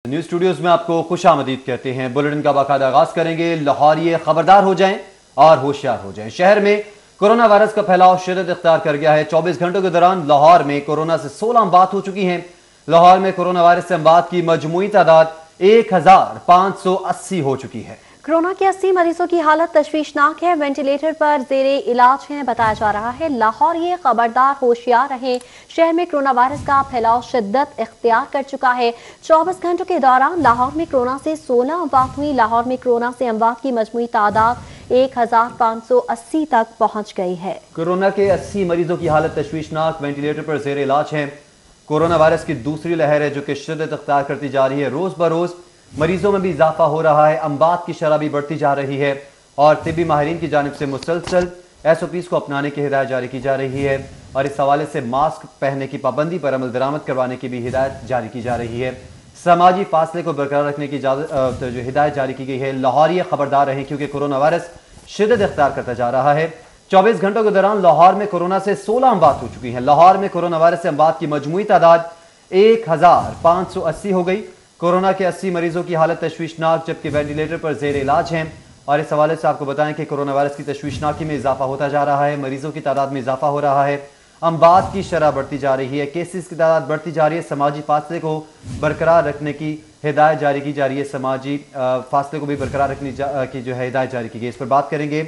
News studios में आपको खुशामदीद कहते हैं। बुलेटिन का बाकायदा आगाज करेंगे। लाहौरिये खबरदार हो जाएं और होशियार हो जाएं। शहर में कोरोना वायरस का फैलाव शिद्दत इख्तियार कर गया है। 24 घंटों के दौरान लाहौर में कोरोना से 16 अमवात हो चुकी हैं। लाहौर में कोरोना वायरस से अमवात की मजमूई तादाद 1580 हो चुकी है। कोरोना के 80 मरीजों की हालत तशवीशनाक है, वेंटिलेटर पर जेरे इलाज हैं। बताया जा रहा है लाहौर ये खबरदार होशियार रहे। शहर में कोरोना वायरस का फैलाव शिद्दत इख्तियार कर चुका है। 24 घंटों के दौरान लाहौर में कोरोना से 16 अमवात हुई। लाहौर में कोरोना से अमवात की मजमूई तादाद 1580 तक पहुंच गई है। कोरोना के 80 मरीजों की हालत तशवीशनाक, वेंटिलेटर पर जेरे इलाज है। कोरोना वायरस की दूसरी लहर है जो कि शिद्दत इख्तियार करती जा रही है। रोज बरोज मरीजों में भी इजाफा हो रहा है। अमवात की शरह भी बढ़ती जा रही है और तिब्बी माहिरीन की जानिब से मुसलसल SOPs को अपनाने की हिदायत जारी की जा रही है और इस हवाले से मास्क पहनने की पाबंदी पर अमल दरामद करवाने की भी हिदायत जारी की जा रही है। समाजी फासले को बरकरार रखने की जो हिदायत जारी की गई है। लाहौरिये खबरदार रहें क्योंकि कोरोना वायरस शिद्दत इख्तियार करता जा रहा है। 24 घंटों के दौरान लाहौर में कोरोना से 16 अमवात हो चुकी हैं। लाहौर में कोरोना वायरस से अमवात की मजमूई तादाद 1580 हो गई। कोरोना के 80 मरीजों की हालत तशवीशनाक, जबकि वेंटिलेटर पर जेर इलाज हैं। और इस हवाले से आपको बताएं कि कोरोना वायरस की तशवीशनाकी में इजाफा होता जा रहा है। मरीजों की तादाद में इजाफा हो रहा है। अमवात की शरह बढ़ती जा रही है। केसेस की तादाद बढ़ती जा रही है। समाजी फासले को बरकरार रखने की हिदायत जारी की जा रही है। समाजी फासले को भी बरकरार रखने की जो है हिदायत जारी की गई। इस पर बात करेंगे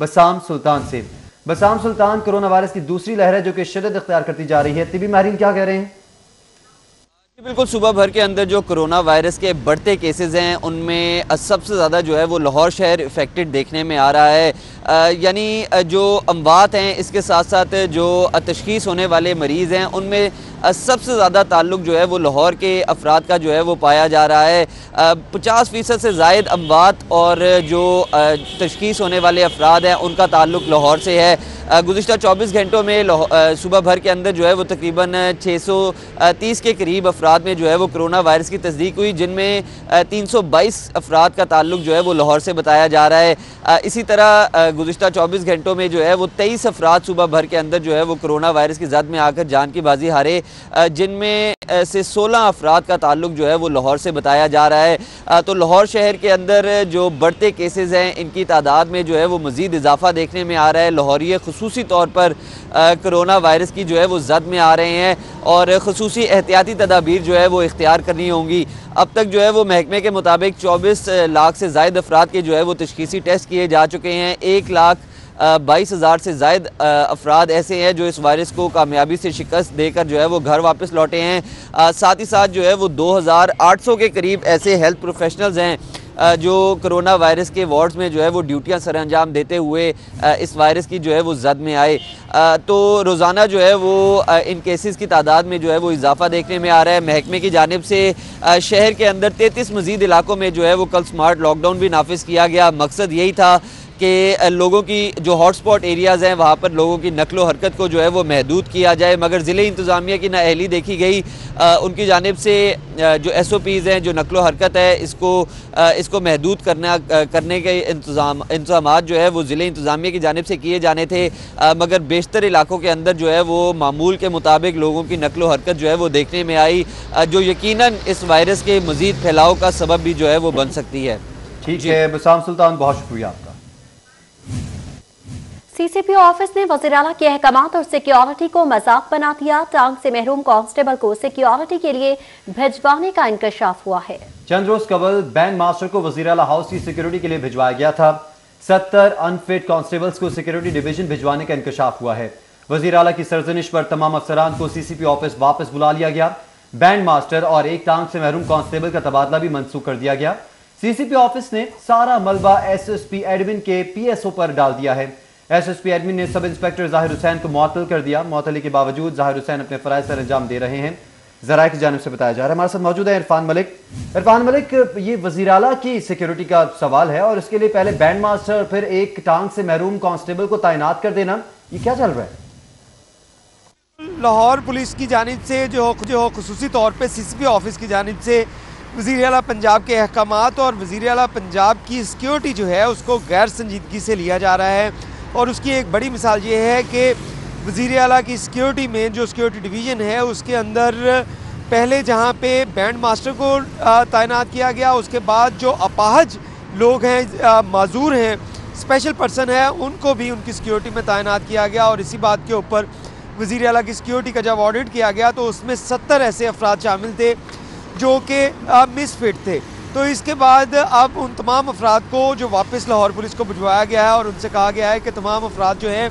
बसाम सुल्तान से। बसाम सुल्तान, कोरोना वायरस की दूसरी लहर है जो कि शिद्दत इख्तियार करती जा रही है। तिब्बी माहिरीन क्या कह रहे हैं? बिल्कुल, सुबह भर के अंदर जो कोरोना वायरस के बढ़ते केसेस हैं उनमें सबसे ज़्यादा जो है वो लाहौर शहर इफेक्टेड देखने में आ रहा है। यानी जो अमवात हैं इसके साथ साथ जो तशखीस होने वाले मरीज़ हैं उनमें सबसे ज़्यादा ताल्लुक जो है वो लाहौर के अफराद का जो है वो पाया जा रहा है। 50% से ज़ायद अमवात और जो तशखीस होने वाले अफराद हैं उनका ताल्लुक लाहौर से है। गुज़िश्ता 24 घंटों में सुबह भर के अंदर जो है वो तकरीबन 630 के करीब अफराद में जो है वो कोरोना वायरस की तस्दीक हुई, जिनमें 322 अफराद का ताल्लुक जो है वो लाहौर से बताया जा रहा है। इसी तरह गुज़िश्ता 24 घंटों में जो है वो 23 अफराद सुबह भर के अंदर जो है वो कोरोना वायरस की जद में आकर जान की बाजी हारे, जिनमें से 16 अफराद का ताल्लुक जो है वो लाहौर से बताया जा रहा है। तो लाहौर शहर के अंदर जो बढ़ते केसेस हैं इनकी तादाद में जो है वो मज़ीद इजाफा देखने में आ रहा है। लाहौरिये खुसूसी तौर पर कोरोना वायरस की जो है वो जद में आ रहे हैं और खुसूसी एहतियाती तदाबीर जो है वो इख्तियार करनी होंगी। अब तक जो है वो महकमे के मुताबिक 24 लाख से ज़ायद अफराद के जो है वो तशखीसी टेस्ट किए जा चुके हैं। 1,22,000 से ज़ायद अफराद ऐसे हैं जो इस वायरस को कामयाबी से शिकस्त देकर जो है वो घर वापस लौटे हैं। साथ ही साथ जो है वो 2,800 के करीब ऐसे हेल्थ प्रोफेशनल्स हैं जो कोरोना वायरस के वार्ड्स में जो है वो ड्यूटियां सर अंजाम देते हुए इस वायरस की जो है वो जद में आए। तो रोज़ाना जो है वो इन केसेस की तादाद में जो है वो इजाफा देखने में आ रहा है। महकमे की जानिब से शहर के अंदर 33 मज़ीद इलाकों में जो है वो कल स्मार्ट लॉकडाउन भी नाफिज किया गया। मकसद यही था कि लोगों की जो हॉटस्पॉट एरियाज़ हैं वहाँ पर लोगों की नकलो हरकत को जो है वो महदूद किया जाए, मगर ज़िले इंतज़ामिया की नाअहली देखी गई। उनकी जानिब से जो SOPs हैं, जो नकलो हरकत है, इसको महदूद करने के इंतज़ाम जो है वो ज़िले इंतज़ामिया की जानिब से किए जाने थे, मगर बेशतर इलाकों के अंदर जो है वो मामूल के मुताबिक लोगों की नकलो हरकत जो है वो देखने में आई, जो यकीनन इस वायरस के मज़ीद फैलाव का सबब भी जो है वो बन सकती है। ठीक है बसाम सुल्तान, बहुत शुक्रिया आपका। CCP ऑफिस ने वज़ीर आला के अहकामात और सिक्योरिटी को मजाक बना दिया। टांग से महरूम कांस्टेबल को सिक्योरिटी के लिए भिजवाने का इंकशाफ हुआ है। चंद रोज कबल बैंड मास्टर को वज़ीर आला हाउस की सिक्योरिटी के लिए भिजवाया गया था। 70 अनफिट कांस्टेबल्स को सिक्योरिटी डिवीजन भिजवाने का इंकशाफ हुआ है। वज़ीर आला की सरजनिश पर तमाम अफसरान को CCP ऑफिस वापस बुला लिया गया। बैंड मास्टर और एक टांग से महरूम कांस्टेबल का तबादला भी मंसूख कर दिया गया। CCP ऑफिस ने सारा मलबा SSP एडमिन के PSO पर डाल दिया है। SSP एडमिन ने सब इंस्पेक्टर जाहिर हुसैन को मुअत्तल कर दिया। मुअत्तली के बावजूद जाहिर हुसैन अपने फ़राइज़ सर अंजाम दे रहे हैं, ज़राए की जानिब से बताया जा रहा है। हमारे साथ मौजूद है इरफान मलिक। इरफान मलिक, ये वज़ीर आला की सिक्योरिटी का सवाल है और इसके लिए पहले बैंड मास्टर फिर एक टांग से महरूम कांस्टेबल को तैनात कर देना, ये क्या चल रहा है? लाहौर पुलिस की जानिब से जो खुसूसी तौर पर CCP ऑफिस की जानिब से वज़ीर आला पंजाब के अहकामात और वज़ीर आला पंजाब की सिक्योरिटी जो है उसको गैर संजीदगी से लिया जा रहा है। और उसकी एक बड़ी मिसाल ये है कि वज़ीर आला की सिक्योरिटी में जो सिक्योरिटी डिवीज़न है उसके अंदर पहले जहां पे बैंड मास्टर को तैनात किया गया, उसके बाद जो अपाहज लोग हैं, माजूर हैं, स्पेशल पर्सन है, उनको भी उनकी सिक्योरिटी में तैनात किया गया। और इसी बात के ऊपर वज़ीर आला की सिक्योरिटी का जब ऑडिट किया गया तो उसमें 70 ऐसे अफराद शामिल थे जो कि मिसफिट थे। तो इसके बाद अब उन तमाम अफराद को जो वापस लाहौर पुलिस को भिजवाया गया है और उनसे कहा गया है कि तमाम अफराद जो हैं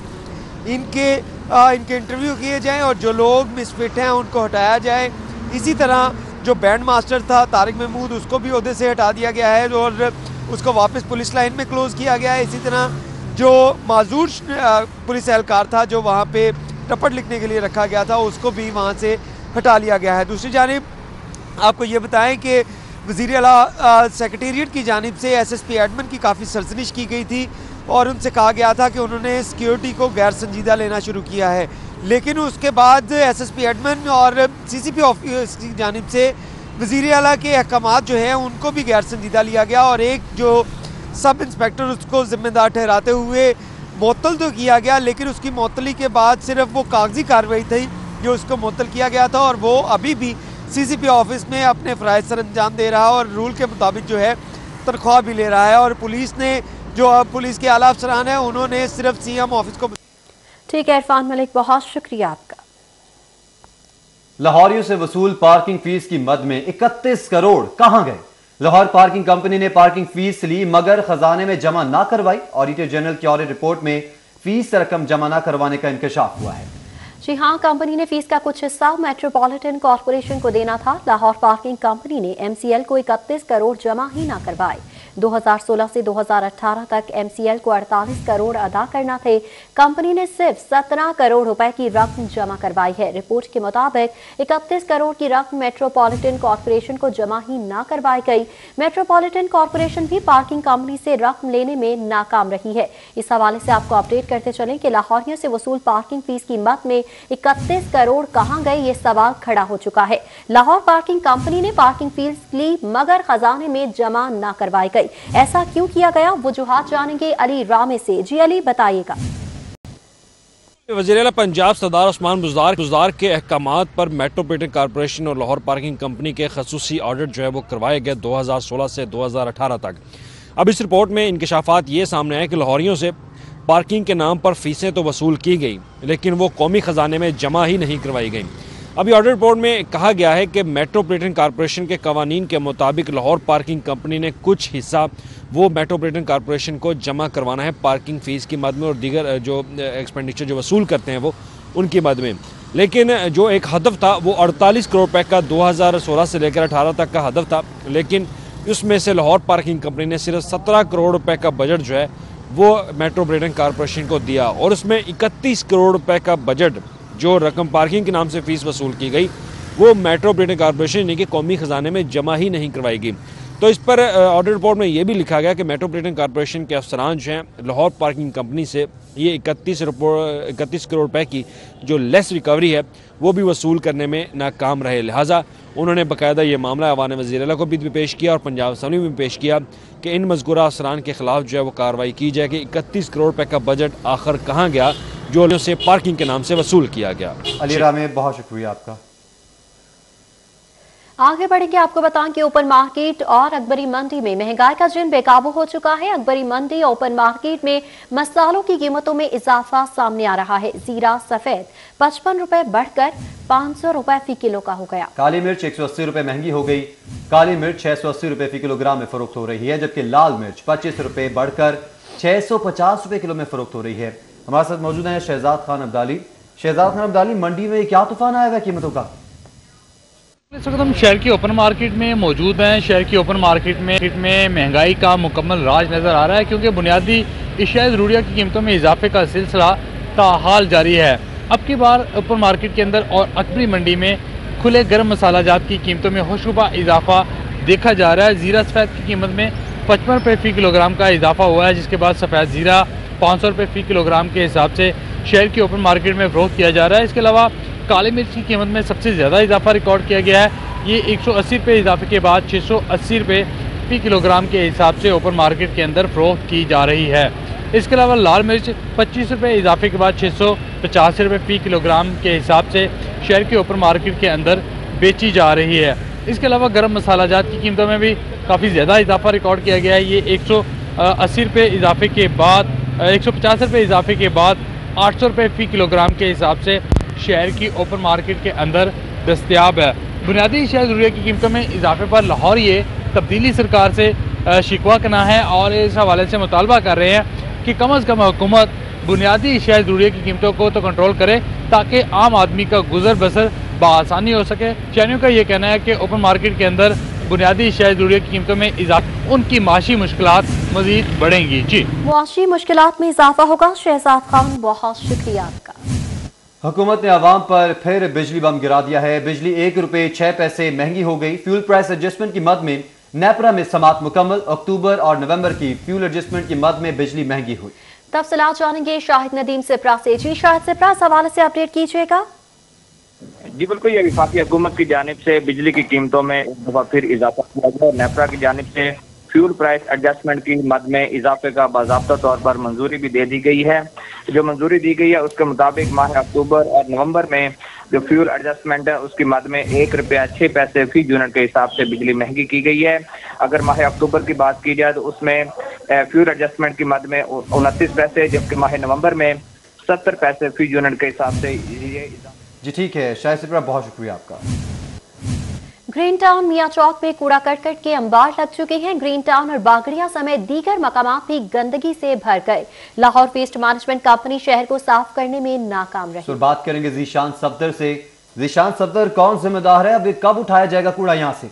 इनके इंटरव्यू किए जाएँ और जो लोग मिसफिट हैं उनको हटाया जाए। इसी तरह जो बैंड मास्टर था तारिक महमूद, उसको भी ओहदे से हटा दिया गया है और उसको वापस पुलिस लाइन में क्लोज़ किया गया है। इसी तरह जो माजूर पुलिस एहलकार था जो वहाँ पे रपट लिखने के लिए रखा गया था, उसको भी वहाँ से हटा लिया गया है। दूसरी जानिब आपको ये बताएं कि वज़ीर आला सेक्रेटेरिएट की जानिब से SSP एडमिन की काफ़ी सरजनिश की गई थी और उनसे कहा गया था कि उन्होंने सिक्योरिटी को गैर संजीदा लेना शुरू किया है। लेकिन उसके बाद SSP एडमिन और CCP ऑफिस की जानिब से वज़ीर आला के अहकामात जो हैं उनको भी गैर संजीदा लिया गया और एक जो सब इंस्पेक्टर उसको ज़िम्मेदार ठहराते हुए मुअत्तल तो किया गया, लेकिन उसकी मुअत्तली के बाद सिर्फ वो कागजी कार्रवाई थी जो उसको मुअत्तल किया गया था और वो अभी भी CCP ऑफिस में अपने फ़राइज़ सर अंजाम दे रहा है और रूल के मुताबिक जो है तनख्वाह भी ले रहा है। और पुलिस ने जो पुलिस के आला अफसरान हैं उन्होंने सिर्फ CM ऑफिस को। ठीक है इरफान मलिक, बहुत शुक्रिया आपका। लाहौरियों से वसूल पार्किंग फीस की मद में 31 करोड़ कहां गए? लाहौर पार्किंग कंपनी ने पार्किंग फीस ली मगर खजाने में जमा ना करवाई। ऑडिटर जनरल की ऑडिट रिपोर्ट में फीस रकम जमा ना करवाने का इंकशाफ हुआ है। जी हाँ, कंपनी ने फीस का कुछ हिस्सा मेट्रोपॉलिटन कॉर्पोरेशन को देना था। लाहौर पार्किंग कंपनी ने MCL को 31 करोड़ जमा ही ना करवाए। 2016 से 2018 तक MCL को 48 करोड़ अदा करना थे। कंपनी ने सिर्फ 17 करोड़ रुपए की रकम जमा करवाई है। रिपोर्ट के मुताबिक 31 करोड़ की रकम मेट्रोपॉलिटन कॉर्पोरेशन को जमा ही ना करवाई गई। मेट्रोपॉलिटन कॉर्पोरेशन भी पार्किंग कंपनी से रकम लेने में नाकाम रही है। इस हवाले से आपको अपडेट करते चलें कि लाहौरियों से वसूल पार्किंग फीस की मद में 31 करोड़ कहां गए, ये सवाल खड़ा हो चुका है। लाहौर पार्किंग कंपनी ने पार्किंग फीस ली मगर खजाने में जमा ना करवाई गई। ऐसा क्यों किया गया, वजूहात जानेंगे अली रामे से। जी अली, बताइएगा। वज़ीर आला पंजाब सरदार उस्मान बुज़दार के अहकामात पर मेट्रोपॉलिटन कॉर्पोरेशन और लाहौर पार्किंग कंपनी के खसूसी ऑडिट जो है वो करवाए गए 2016 से 2018 तक। अब इस रिपोर्ट में इंकशाफात ये सामने आए कि लाहौरियों से पार्किंग के नाम पर फीसें तो वसूल की गई लेकिन वो कौमी ख़जाने में जमा ही नहीं करवाई गई। अभी ऑडिट रिपोर्ट में कहा गया है कि मेट्रोपॉलिटन कॉर्पोरेशन के कवानीन के मुताबिक लाहौर पार्किंग कंपनी ने कुछ हिस्सा वो मेट्रोपॉलिटन कॉर्पोरेशन को जमा करवाना है पार्किंग फ़ीस की मद में और दीगर जो एक्सपेंडिचर जो वसूल करते हैं वो उनकी मद में। लेकिन जो एक हदफ था वो 48 करोड़ रुपए का 2016 से लेकर 18 तक का हदफ था, लेकिन उसमें से लाहौर पार्किंग कंपनी ने सिर्फ 17 करोड़ रुपए का बजट जो है वो मेट्रोपॉलिटन कॉर्पोरेशन को दिया और उसमें 31 करोड़ रुपए का बजट जो रकम पार्किंग के नाम से फ़ीस वसूल की गई वो मेट्रोपॉलिटन कॉर्पोरेशन यानी कि कौमी ख़जाने में जमा ही नहीं करवाएगी। तो इस पर ऑडिट रिपोर्ट में ये भी लिखा गया कि मेट्रोपॉलिटन कॉर्पोरेशन के अफसरान जो हैं लाहौर पार्किंग कंपनी से ये 31 करोड़ रुपए की जो लेस रिकवरी है वो भी वसूल करने में नाकाम रहे। लिहाजा उन्होंने बाकायदा ये मामला ऐवान वज़ीर आला को भी पेश किया और पंजाब असेंबली में पेश किया कि इन मज़कूरा अफसरान के खिलाफ जो है वो कार्रवाई की जाए कि 31 करोड़ रुपए का बजट आखिर कहाँ गया जो से पार्किंग के नाम से वसूल किया गया। अली रामे, बहुत शुक्रिया आपका। आगे बढ़ेंगे, आपको बताएं कि ओपन मार्केट और अकबरी मंडी में महंगाई का जिन बेकाबू हो चुका है। अकबरी मंडी और ओपन मार्केट में मसालों की कीमतों में इजाफा सामने आ रहा है। जीरा सफेद 55 रुपए बढ़कर 500 रुपए फी किलो का हो गया। काली मिर्च 180 रुपए महंगी हो गई। काली मिर्च 680 रुपए फी किलोग्राम में फरोख्त हो रही है, जबकि लाल मिर्च 25 रुपए बढ़कर 650 रुपए किलो में फरोख्त हो रही है। हमारे साथ मौजूद है शहजाद खान अब्दाली। शहजाद खान अब्दाली, मंडी में क्या तूफान आया हुआ कीमतों का? इस वक्त हम शहर की ओपन मार्केट में मौजूद हैं। शहर की ओपन मार्केट में महंगाई का मुकम्मल राज नज़र आ रहा है क्योंकि बुनियादी इश्या ज़रूरिया की कीमतों में इजाफे का सिलसिला ताहाल जारी है। अब की बार ओपन मार्केट के अंदर और अकबरी मंडी में खुले गर्म मसाला जात की कीमतों में होशरुबा इजाफा देखा जा रहा है। ज़ीरा सफ़ेद की कीमत में 55 रुपये फ़ी किलोग्राम का इजाफा हुआ है, जिसके बाद सफ़ेद ज़ीरा 500 रुपये फ़ी किलोग्राम के हिसाब से शहर की ओपन मार्केट में फ़रोख्त किया जा रहा है। इसके अलावा काली मिर्च की कीमत में सबसे ज़्यादा इजाफा रिकॉर्ड किया गया है। ये 180 रुपये इजाफे के बाद 680 रुपये फ़ी किलोग्राम के हिसाब से ओपन मार्केट के अंदर फ़रोख्त की जा रही है। इसके अलावा लाल मिर्च 25 रुपये इजाफे के बाद 650 रुपये फ़ी किलोग्राम के हिसाब से शहर के ओपन मार्केट के अंदर बेची जा रही है। इसके अलावा गर्म मसाला जात की कीमतों में भी काफ़ी ज़्यादा इजाफा रिकॉर्ड किया गया है। ये 180 रुपये इजाफे के बाद 150 रुपये इजाफे के बाद 800 रुपये फ़ी किलोग्राम के हिसाब से शहर की ओपन मार्केट के अंदर दस्तयाब है। बुनियादी अशिया ज़रूरिया की कीमतों में इजाफे पर लाहौर ये तब्दीली सरकार से शिकवा करना है और इस हवाले से मुतालबा कर रहे हैं कि कम अज़ कम हुकूमत बुनियादी अशिया ज़रूरिया की कीमतों को तो कंट्रोल करे ताकि आम आदमी का गुजर बसर बआसानी हो सके। शहरियों का ये कहना है कि ओपन मार्केट के अंदर बुनियादी अशिया ज़रूरिया की कीमतों में इजाफा उनकी माशी मुश्किलात मज़ीद बढ़ेंगी। जी, माशी मुश्किलात में इजाफा होगा। शहजाद खान, बहुत शुक्रिया आपका। हुकूमत ने आवाम पर फिर बिजली बम गिरा दिया है। बिजली 1 रुपये 6 पैसे महंगी हो गई। फ्यूल प्राइस एडजस्टमेंट की मद में नेपरा में समात मुकम्मल। अक्टूबर और नवंबर की फ्यूल एडजस्टमेंट की मद में बिजली महंगी हुई। तफसीलात जानेंगे शाहिद नदीम सिपरा से। जी शाहिद सिपरा, इस हवाले से अपडेट कीजिएगा। जी बिल्कुल, ये विफाकी हुकूमत की जानिब से बिजली की कीमतों में एक दफा फिर इजाफा किया गया। नेपरा की जानिब से फ्यूल प्राइस एडजस्टमेंट की मद में इजाफे का बाज़ाब्ता तौर पर मंजूरी भी दे दी गई है। जो मंजूरी दी गई है उसके मुताबिक माह अक्टूबर और नवंबर में जो फ्यूल एडजस्टमेंट है उसकी मद में 1 रुपया 6 पैसे फी यूनिट के हिसाब से बिजली महंगी की गई है। अगर माह अक्टूबर की बात की जाए तो उसमें फ्यूल एडजस्टमेंट की मद में 29 पैसे, जबकि माह नवंबर में 70 पैसे फी यूनिट के हिसाब से ये। जी ठीक है शाहिद सिपरा, बहुत शुक्रिया आपका। ग्रीन टाउन मियां चौक में कूड़ा करकट के अंबार लग चुके हैं। ग्रीन टाउन और बागड़िया समेत दीगर मकामात भी गंदगी से भर गए। लाहौर वेस्ट मैनेजमेंट कंपनी शहर को साफ करने में नाकाम रही। तो बात करेंगे ज़ीशान सफदर से। ज़ीशान सफदर, कौन जिम्मेदार है? अभी कब उठाया जाएगा कूड़ा यहाँ से?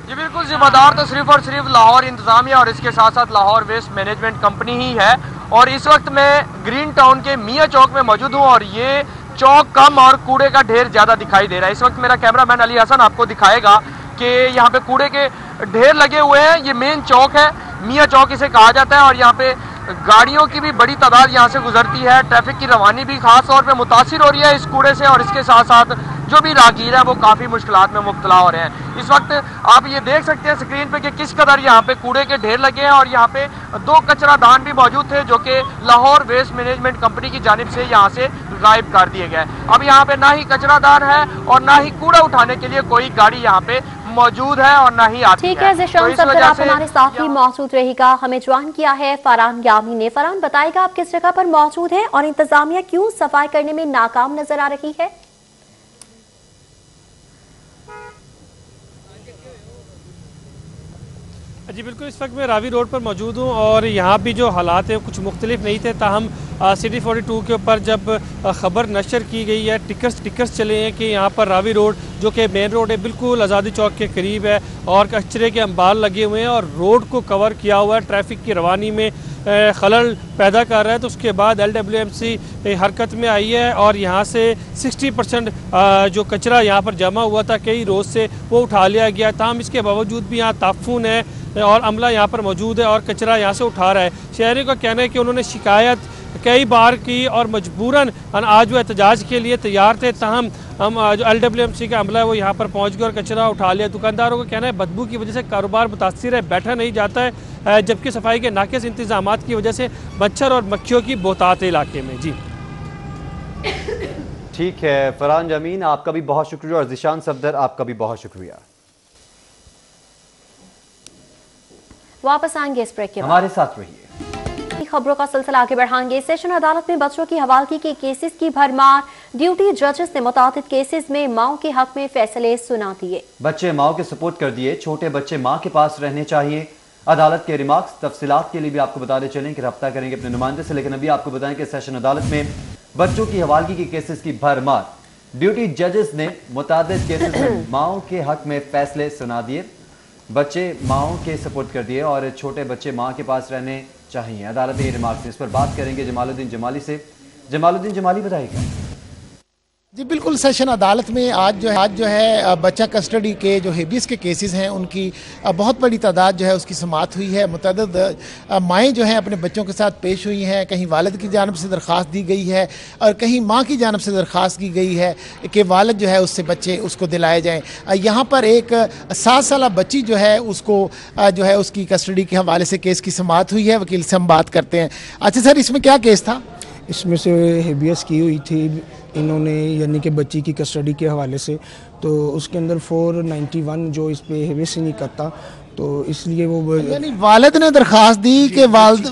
जी बिल्कुल, जिम्मेदार तो सिर्फ लाहौर इंतजामिया और इसके साथ साथ लाहौर वेस्ट मैनेजमेंट कंपनी ही है। और इस वक्त मैं ग्रीन टाउन के मियां चौक में मौजूद हूँ और ये चौक कम और कूड़े का ढेर ज़्यादा दिखाई दे रहा है। इस वक्त मेरा कैमरामैन अली हसन आपको दिखाएगा कि यहाँ पे कूड़े के ढेर लगे हुए हैं। ये मेन चौक है, मियां चौक इसे कहा जाता है और यहाँ पे गाड़ियों की भी बड़ी तादाद यहाँ से गुजरती है। ट्रैफिक की रवानी भी खास तौर पे मुतासिर हो रही है इस कूड़े से और इसके साथ साथ जो भी राहगीर है वो काफ़ी मुश्किलात में मुब्तला हो रहे हैं। इस वक्त आप ये देख सकते हैं स्क्रीन पे कि किस कदर यहाँ पे कूड़े के ढेर लगे हैं और यहाँ पे 2 कचरा दान भी मौजूद थे जो कि लाहौर वेस्ट मैनेजमेंट कंपनी की जानिब से यहाँ से गायब कर दिए गए। अब यहाँ पे ना ही कचरा दान है और ना ही कूड़ा उठाने के लिए कोई गाड़ी यहाँ पे मौजूद है और ना ही आती है। ठीक है ज़ीशान सफदर, आप हमारे साथ ही मौजूद रहेगा। हमें ज्वाइन किया है फरहान यामी ने। फरहान, बताएगा आप किस जगह पर मौजूद है और इंतजामिया क्यों सफाई करने में नाकाम नजर आ रही है? जी बिल्कुल, इस वक्त मैं रावी रोड पर मौजूद हूँ और यहाँ भी जो हालात हैं कुछ मुख्तलिफ नहीं थे। ताहम सिटी 42 के ऊपर जब ख़बर नशर की गई है, टिकर्स चले हैं कि यहाँ पर रावी रोड जो कि मेन रोड है बिल्कुल आज़ादी चौक के करीब है और कचरे के अंबार लगे हुए हैं और रोड को कवर किया हुआ है, ट्रैफिक की रवानी में खलल पैदा कर रहा है। तो उसके बाद LWMC हरकत में आई है और यहाँ से 60% जो कचरा यहाँ पर जमा हुआ था कई रोज़ से वो उठा लिया गया। ताहम इसके बावजूद भी यहाँ ताफून है और अमला यहाँ पर मौजूद है और कचरा यहाँ से उठा रहा है। शहरियों का कहना है कि उन्होंने शिकायत कई बार की और मजबूरन आज वो एहतजाज के लिए तैयार थे। ताहम हम जो LWMC का अमला है वो यहाँ पर पहुँच गया और कचरा उठा लिया। दुकानदारों का कहना है बदबू की वजह से कारोबार मुतासिर है, बैठा नहीं जाता है, जबकि सफाई के नाक़िस इंतजामात की वजह से मच्छर और मक्खियों की बहुतात है इलाके में। जी ठीक है फरहान जमीन, आपका भी बहुत शुक्रिया और ज़ीशान सफदर आपका भी बहुत शुक्रिया। वापस आएंगे इस ब्रेक के बाद, हमारे साथ रहिए। खबरों का सिलसिला आगे बढ़ाएंगे। सेशन अदालत में बच्चों की हवालगी के केसेस की भरमार। ड्यूटी जजेस ने मुतादिद केसेस में माओ के हक में फैसले सुना दिए। बच्चे माओ के सपोर्ट कर दिए, छोटे बच्चे माँ के पास रहने चाहिए। अदालत के रिमार्क्स तफसीलात के लिए भी आपको बताते चलें कि रब्ता करेंगे अपने नुमाइंदे से, लेकिन अभी आपको बताएं कि सेशन अदालत में बच्चों की हवालगी के केसेस की भरमार। ड्यूटी जजेस ने मुतादिद केसेस में माओ के हक में फैसले सुना दिए। बच्चे माओ के सपोर्ट कर दिए और छोटे बच्चे माँ के पास रहने चाहिए। अदालत के रिमार्क्स, इस पर बात करेंगे जमालुद्दीन जमाली से। जमालुद्दीन जमाली बताइएगा। जी बिल्कुल, सेशन अदालत में आज जो है बच्चा कस्टडी के जो हेबियस के केसेस हैं उनकी बहुत बड़ी तादाद जो है उसकी समाअत हुई है। मुतअद्दिद माएँ जो हैं अपने बच्चों के साथ पेश हुई हैं। कहीं वालिद की जानिब से दरख्वास्त दी गई है और कहीं माँ की जानिब से दरख्वास्त की गई है कि वालिद जो है उससे बच्चे उसको दिलाए जाएँ। यहाँ पर एक 7 साल बच्ची जो है उसको जो है उसकी कस्टडी के हवाले से केस की समाअत हुई है। वकील से हम बात करते हैं। अच्छा सर, इसमें क्या केस था? इसमें से हेबियस की हुई थी इन्होंने, यानी कि बच्ची की कस्टडी के हवाले से, तो उसके अंदर 491 जो इस पे हेबियस ही नहीं करता, तो इसलिए वो यानी वालिद ने दरख्वास्त दी कि वालिद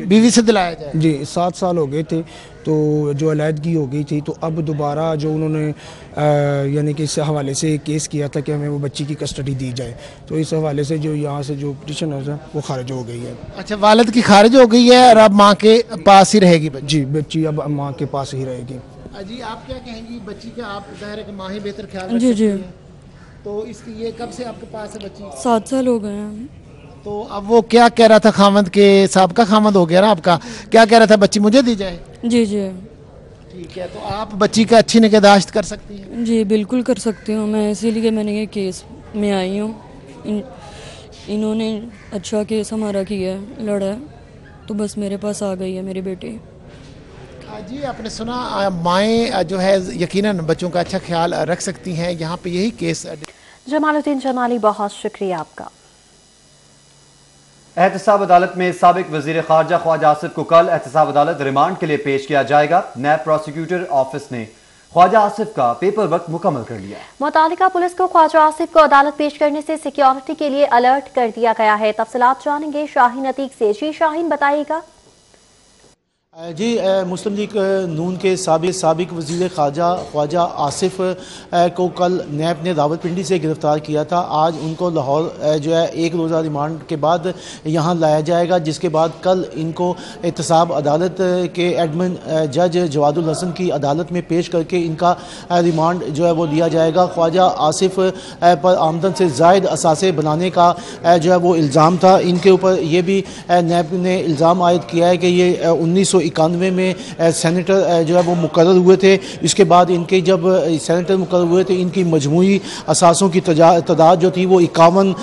बीवी से दिलाया जाए। जी 7 साल हो गए थे, तो जो अलहदगी हो गई थी, तो अब दोबारा जो उन्होंने यानी कि इस हवाले से केस किया था कि हमें वो बच्ची की कस्टडी दी जाए, तो इस हवाले से जो यहाँ से जो पिटिशन है वो खारिज हो गई है। अच्छा, वालिद की खारिज हो गई है और अब माँ के पास ही रहेगी बच्ची? जी, बच्ची अब माँ के पास ही रहेगी। जी, आप क्या कहेंगी बच्ची का? आप ज़ाहिर है कि माँ ही बेहतर ख्याल रख जी सकती जी, है, तो इसकी ये कब से आपके पास है बच्ची? 7 साल हो गए हैं। तो अब वो क्या कह रहा था खामद के, साहब का खामद हो गया ना आपका, क्या कह रहा था बच्ची मुझे दी जाए? जी जी ठीक है, तो आप बच्ची का अच्छी निगहदाश्त कर सकती हैं? जी बिल्कुल कर सकती हूँ मैं, इसीलिए मैंने ये केस में आई हूँ। इन्होंने अच्छा केस हमारा किया है, लड़ा है, तो बस मेरे पास आ गई है मेरी बेटी। जी, आपने सुना, माएँ जो है यकीनन बच्चों का अच्छा ख्याल रख सकती हैं। यहाँ पे यही केस। जमालुद्दीन जमाली, बहुत शुक्रिया आपका। एहतसाब अदालत में साबिक वजीर खारजा ख्वाजा आसिफ को कल एहतसाब अदालत रिमांड के लिए पेश किया जाएगा। नैब प्रोसिक्यूटर ऑफिस ने ख्वाजा आसिफ का पेपर वर्क मुकम्मल कर लिया। मुतालिका पुलिस को ख्वाजा आसिफ को अदालत पेश करने से सिक्योरिटी के लिए अलर्ट कर दिया गया है। तफसीलात जानेंगे शाहीन अतीक से। जी शाहीन, बताइएगा। जी, मुस्लिम लीग नून के साबिक वज़ीर ख्वाजा आसिफ को कल नैब ने रावलपिंडी से गिरफ़्तार किया था। आज उनको लाहौर जो है 1 रोज़ा रिमांड के बाद यहाँ लाया जाएगा, जिसके बाद कल इनको एहतसाब अदालत के एडमिन जज जवादुल हसन की अदालत में पेश करके इनका रिमांड जो है वो लिया जाएगा। ख्वाजा आसिफ पर आमदन से ज़ायद असासे बनाने का जो है वो इल्ज़ाम था। इनके ऊपर ये भी नैब ने इल्ज़ाम आयद किया है कि ये 1991 में सेनेटर जो है वो मुकर्रर हुए थे। इसके बाद इनके जब सेनेटर मुकर्रर हुए थे, इनकी मजमूई असासों की तादाद जो थी वो 51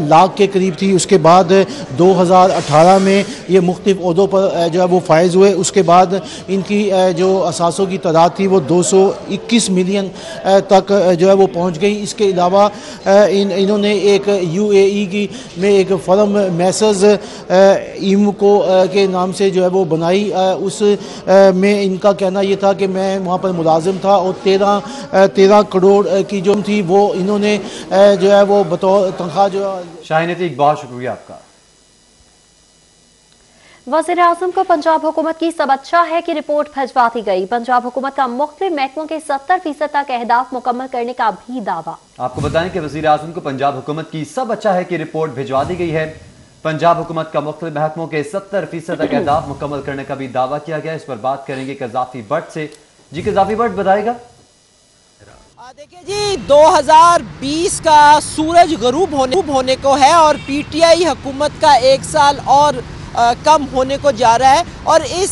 लाख के करीब थी। उसके बाद 2018 में ये मुख्तलिफ ओहदों पर जो है वो फायज़ हुए। उसके बाद इनकी जो असासों की तादाद थी वो 221 मिलियन तक जो है वो पहुँच गई। इसके अलावा इन्होंने एक UAE की में एक फर्म मैसर्स इमको के नाम से जो है वो बनाई। उस में इनका कहना ये था कि मैं वहाँ पर मुलाजिम था और 13 करोड़ की जो थी वो इन्होंने जो है वो बतौर तनख्वाह जो। शाहीन अतीक, बहुत शुक्रिया आपका। वज़ीर आज़म को पंजाब हुकूमत की सब अच्छा है कि रिपोर्ट भिजवा दी गई। पंजाब हुकूमत का मुख्तलिफ महकमों के 70% तक अहदाफ मुकम्मल करने का भी दावा। आपको बताएं कि वज़ीर आज़म को पंजाब हुकूमत की सब अच्छा है कि रिपोर्ट भिजवा दी गई है। पंजाब हुकूमत का मुख्तलिफ महकमों के 70% तक अहदाफ मुकम्मल करने का भी दावा किया गया। इस पर बात करेंगे कज़ाफ़ी भट्ट से। जी कज़ाफ़ी भट्ट, बताएगा। देखिए जी, 2020 का सूरज गरूब होने को है और PTI हुकूमत का 1 साल और कम होने को जा रहा है। और इस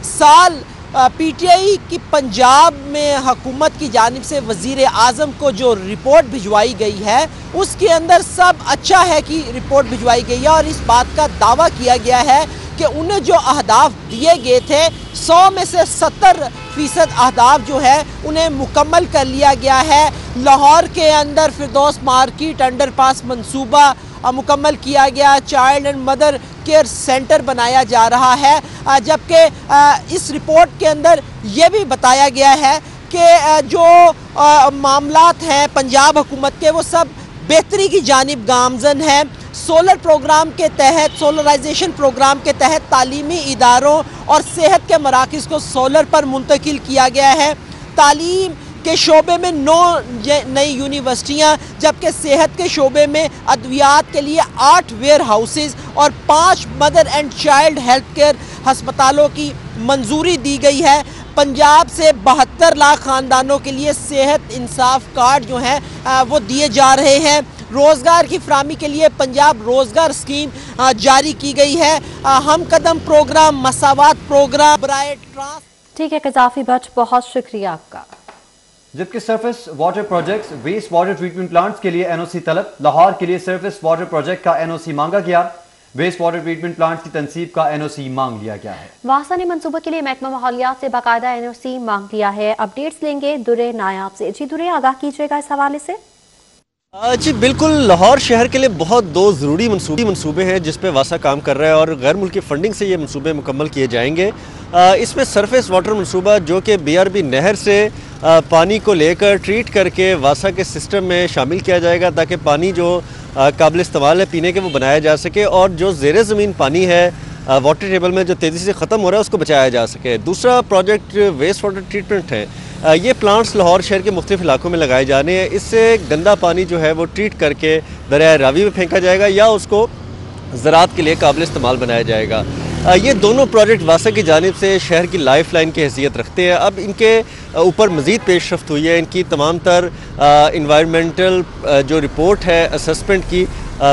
साल PTI की पंजाब में हुकूमत की जानिब से वज़ीर आज़म को जो रिपोर्ट भिजवाई गई है उसके अंदर सब अच्छा है कि रिपोर्ट भिजवाई गई है। और इस बात का दावा किया गया है कि उन्हें जो अहदाफ दिए गए थे 100 में से 70% अहदाफ जो है उन्हें मुकम्मल कर लिया गया है। लाहौर के अंदर फिरदौस मार्केट अंडरपास मंसूबा मुकम्मल किया गया। Child and mother care centre बनाया जा रहा है। जबकि इस रिपोर्ट के अंदर ये भी बताया गया है कि जो मामलात हैं पंजाब हुकूमत के वो सब बेहतरी की जानिब गामजन है। सोलर प्रोग्राम के तहत, सोलराइजेशन प्रोग्राम के तहत तालीमी इदारों और सेहत के मराकज़ को सोलर पर मुंतकिल किया गया है। तालीम के शोबे में 9 नई यूनिवर्सिटियाँ, जबकि सेहत के शोबे में अद्वियात के लिए 8 वेयर हाउसेज और 5 mother and child health care हस्पतालों की मंजूरी दी गई है। पंजाब से 72 लाख ख़ानदानों के लिए सेहत इंसाफ कार्ड जो हैं वो दिए जा रहे हैं। रोज़गार की फराहमी के लिए पंजाब रोज़गार स्कीम जारी की गई है। Hum Qadam program, Masawat program, bright trans. ठीक है कज़ाफ़ी भट्ट, बहुत शुक्रिया आपका। जबकि surface water projects, waste water treatment plants के लिए NOC तलब। लाहौर के लिए सरफेस वाटर प्रोजेक्ट का NOC मांगा गया। वेस्ट वाटर ट्रीटमेंट प्लांट्स की तनसीब का NOC मांग लिया गया है। वासा ने मंसूबे के लिए महकमा माहौलियात से बाकायदा NOC मांग लिया है। अपडेट्स लेंगे दुरे नायाब से। जी दुरे, आगाह कीजिएगा इस हवाले से। जी बिल्कुल, लाहौर शहर के लिए बहुत दो ज़रूरी मंसूबे हैं जिस पे वासा काम कर रहा है और गैर मुल्की फ़ंडिंग से ये मंसूबे मुकम्मल किए जाएंगे। इसमें सरफेस वाटर मंसूबा जो कि BRB नहर से पानी को लेकर ट्रीट करके वासा के सिस्टम में शामिल किया जाएगा ताकि पानी जो काबिल इस्तेमाल है पीने के वो बनाया जा सके और जो ज़ेर ज़मीन पानी है वाटर टेबल में जो तेज़ी से ख़त्म हो रहा है उसको बचाया जा सके। दूसरा प्रोजेक्ट वेस्ट वाटर ट्रीटमेंट है। ये प्लांट्स लाहौर शहर के मुख्तलिफ इलाकों में लगाए जाने हैं। इससे गंदा पानी जो है वो ट्रीट करके दरिया रावी में फेंका जाएगा या उसको ज़राअत के लिए काबिल इस्तेमाल बनाया जाएगा। ये दोनों प्रोजेक्ट वासा की जानिब से शहर की लाइफ लाइन की हैसियत रखते हैं। अब इनके ऊपर मज़ीद पेशरफ्त हुई है। इनकी तमाम तर इन्वायरमेंटल जो रिपोर्ट है असेसमेंट की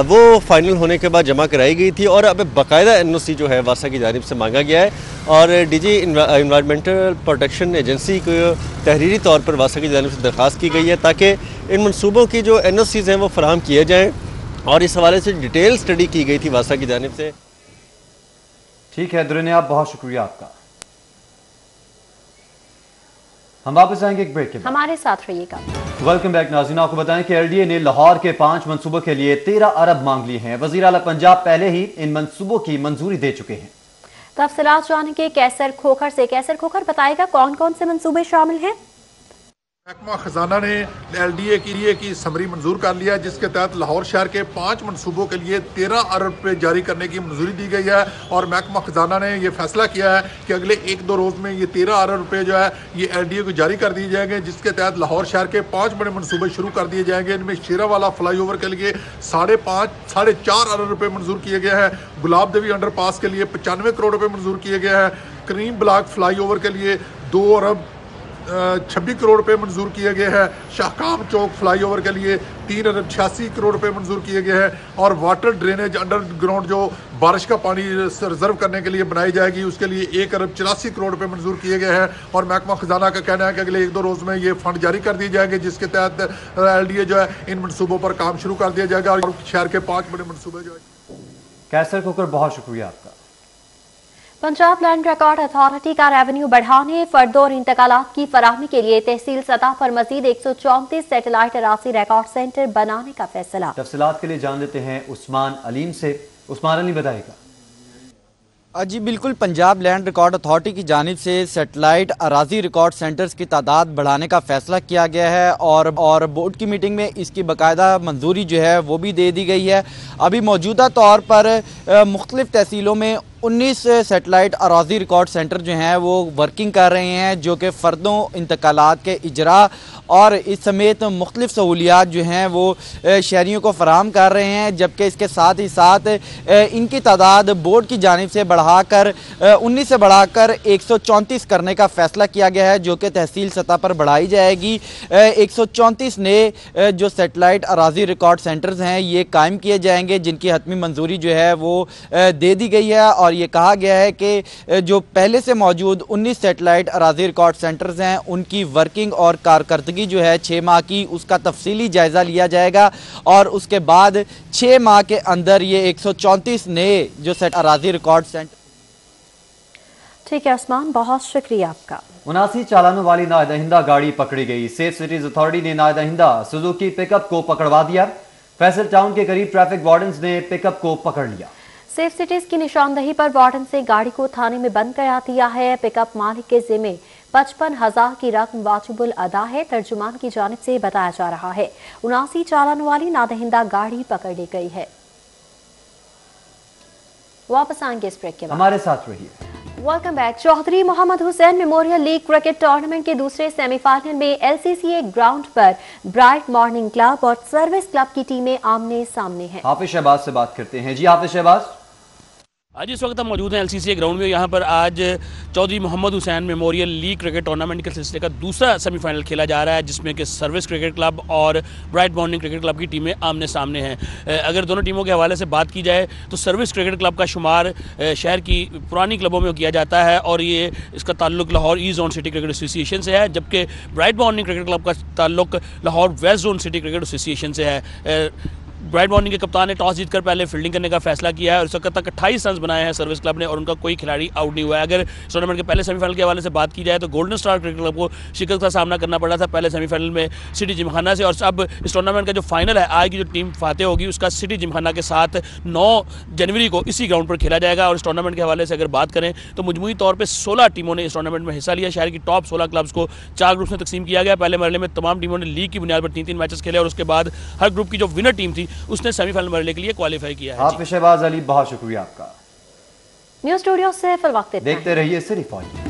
वो फाइनल होने के बाद जमा कराई गई थी और अब बाकायदा NOC जो है वासा की जानिब से मांगा गया है और DG इन्वायरमेंटल प्रोटेक्शन एजेंसी को तहरीरी तौर पर वासा की जानिब से दरख्वास्त की गई है ताकि इन मनसूबों की जो NOCs हैं वो फराहम किए जाएँ और इस हवाले से डिटेल स्टडी की गई थी वासा की जानिब से। ठीक है दुनिया, बहुत शुक्रिया आपका। हम वापस आएंगे एक ब्रेक के बाद। हमारे साथ रहिएगा। वेलकम बैक नाज़रीन, आपको बताएं कि LDA ने लाहौर के 5 मंसूबों के लिए 13 अरब मांग लिए हैं। वज़ीर आला पंजाब पहले ही इन मंसूबों की मंजूरी दे चुके हैं। तफसीलात जानेंगे कैसर खोखर से। कैसर खोखर बताएगा कौन कौन से मंसूबे शामिल हैं। महकमा खजाना ने LDA की समरी मंजूर कर लिया जिसके तहत लाहौर शहर के 5 मनसूबों के लिए 13 अरब रुपये जारी करने की मंजूरी दी गई है और महकमा खजाना ने ये फैसला किया है कि अगले 1-2 रोज़ में ये 13 अरब रुपये जो है ये LDA को जारी कर दिए जाएंगे जिसके तहत लाहौर शहर के 5 बड़े मनसूबे शुरू कर दिए जाएंगे। इनमें शेरावाला फ्लाईओवर के लिए 4.5 अरब रुपये मंजूर किए गए हैं। गुलाब देवी अंडरपास के लिए 95 करोड़ रुपये मंजूर किए गए हैं। करीम ब्लॉक फ्लाईओवर के लिए 2 अरब 26 करोड़ रुपए मंजूर किए गए हैं। शाहकाम चौक फ्लाईओवर के लिए 3 अरब 86 करोड़ रुपए मंजूर किए गए हैं और वाटर ड्रेनेज अंडरग्राउंड जो बारिश का पानी रिजर्व करने के लिए बनाई जाएगी उसके लिए 1 अरब 84 करोड़ रुपए मंजूर किए गए हैं और महकमा खजाना का कहना है कि अगले 1-2 रोज़ में ये फंड जारी कर दिए जाएंगे जिसके तहत LDA जो है इन मनसूबों पर काम शुरू कर दिया जाएगा और शहर के 5 बड़े मनसूबे जो है। कैसर खोखर, बहुत शुक्रिया आपका। पंजाब लैंड रिकॉर्ड अथॉरिटी का रेवेन्यू बढ़ाने, फर्दों और इंतकालात की फराहमी के लिए तहसील सतह पर मजीद 134 सैटेलाइट अराजी रिकॉर्ड सेंटर बनाने का फैसला। तफसीलात के लिए जान लेते हैं उस्मान अलीम से। उस्मान अली बताएगा। जी बिल्कुल, पंजाब लैंड रिकॉर्ड अथॉरिटी की जानिब से सैटेलाइट अराजी रिकॉर्ड सेंटर्स की तादाद बढ़ाने का फैसला किया गया है और बोर्ड की मीटिंग में इसकी बाकायदा मंजूरी जो है वो भी दे दी गई है। अभी मौजूदा तौर पर मुख्तलिफ तहसीलों में 19 सैटेलाइट अराजी रिकॉर्ड सेंटर जो हैं वो वर्किंग कर रहे हैं जो कि फ़र्दों इंतकालात के इजरा और इस समेत मुख्तलिफ सहूलियात जो हैं वो शहरियों को फराहम कर रहे हैं, जबकि इसके साथ ही साथ इनकी तादाद बोर्ड की जानिब से बढ़ाकर 19 से बढ़ाकर 134 करने का फ़ैसला किया गया है जो कि तहसील सतह पर बढ़ाई जाएगी। 134 नए जो सैटेलाइट अराजी रिकॉर्ड सेंटर्स हैं ये कायम किए जाएंगे जिनकी हतमी मंजूरी जो है वो दे दी गई है और ये कहा गया है कि जो पहले से मौजूद 19 सैटेलाइट अराजी रिकॉर्ड सेंटर्स हैं उनकी वर्किंग और कारकर्दगी जो है 6 माह की उसका तफसीली जायज़ा लिया जाएगा और उसके बाद 6 माह के अंदर ये 134 नए जो सेट अराजी रिकॉर्ड सेंटर। ठीक है उस्मान, बहुत शुक्रिया आपका। 79 चालानों वाली नादहिंदा गाड़ी पकड़ी गई। सेफ सिटीज अथॉरिटी ने नादहिंदा सुजुकी पिकअप को पकड़वा दिया। फैसल टाउन के करीब ट्रैफिक वार्डन्स ने पिकअप को पकड़ लिया। सेफ सिटीज की निशानदही पर वार्डन से गाड़ी को थाने में बंद करा दिया है। पिकअप मालिक के जिम्मे 55,000 की रकम वाजिबुल अदा है, तर्जुमान की जानिब से बताया जा रहा है। 79 चालान वाली नादहिंदा गाड़ी पकड़ ली गई है। वापस आएंगे इस ब्रेक के बाद, हमारे साथ रहिए। Welcome back. Chaudhry Mohammad Hussain memorial league cricket tournament के दूसरे सेमीफाइनल में LCCA ग्राउंड पर ब्राइट मॉर्निंग क्लब और सर्विस क्लब की टीमें आमने सामने हैं। हाफिज शहबाज से बात करते हैं। जी हाफिज शहबाज। आज इस वक्त हम मौजूद हैं LCCA ग्राउंड में। यहाँ पर आज Chaudhry Mohammad Hussain memorial league cricket tournament के सिलसिले का दूसरा सेमीफाइनल खेला जा रहा है जिसमें कि सर्विस क्रिकेट क्लब और ब्राइट मॉर्निंग क्रिकेट क्लब की टीमें आमने सामने हैं। अगर दोनों टीमों के हवाले से बात की जाए तो सर्विस क्रिकेट क्लब का शुमार शहर की पुरानी क्लबों में किया जाता है और ये इसका ताल्लुक Lahore east zone city cricket association से है, जबकि ब्राइट मॉर्निंग क्रिकेट क्लब का ताल्लुक Lahore west zone city cricket association से है। ब्राइट मॉर्निंग के कप्तान ने टॉस जीतकर पहले फील्डिंग करने का फैसला किया है और इस वक्त तक 28 रन बनाए हैं सर्विस क्लब ने और उनका कोई खिलाड़ी आउट नहीं हुआ है। अगर इस टूर्नामेंट के पहले सेमीफाइनल के हवाले से बात की जाए तो गोल्डन स्टार क्रिकेट क्लब को शिकस्त का सामना करना पड़ा था पहले सेमीफाइनल में सिटी जिमखाना से, और अब इस टूर्नामेंट का जो फाइनल है आज की जो टीम फाते होगी उसका सिटी जिमखाना के साथ 9 जनवरी को इसी ग्राउंड पर खेला जाएगा। और इस टूर्नामेंट के हवाले से अगर बात करें तो मजमूई तौर पर 16 टीमों ने इस टूर्नामेंट में हिस्सा लिया। शहर की टॉप 16 क्लब्स को 4 ग्रुप्स में तकसीम किया गया। पहले मरहले में तमाम टीमों ने लीग की बुनियाद पर 3-3 मैचेस खेले और उसके बाद हर ग्रुप की जो विनर टीम थी उसने सेमीफाइनल मरहले के लिए क्वालिफाई किया है। आप शहबाज अली, बहुत शुक्रिया आपका। न्यूज़ स्टूडियो से फिल वक्त देखते रहिए सिटी पॉइंट।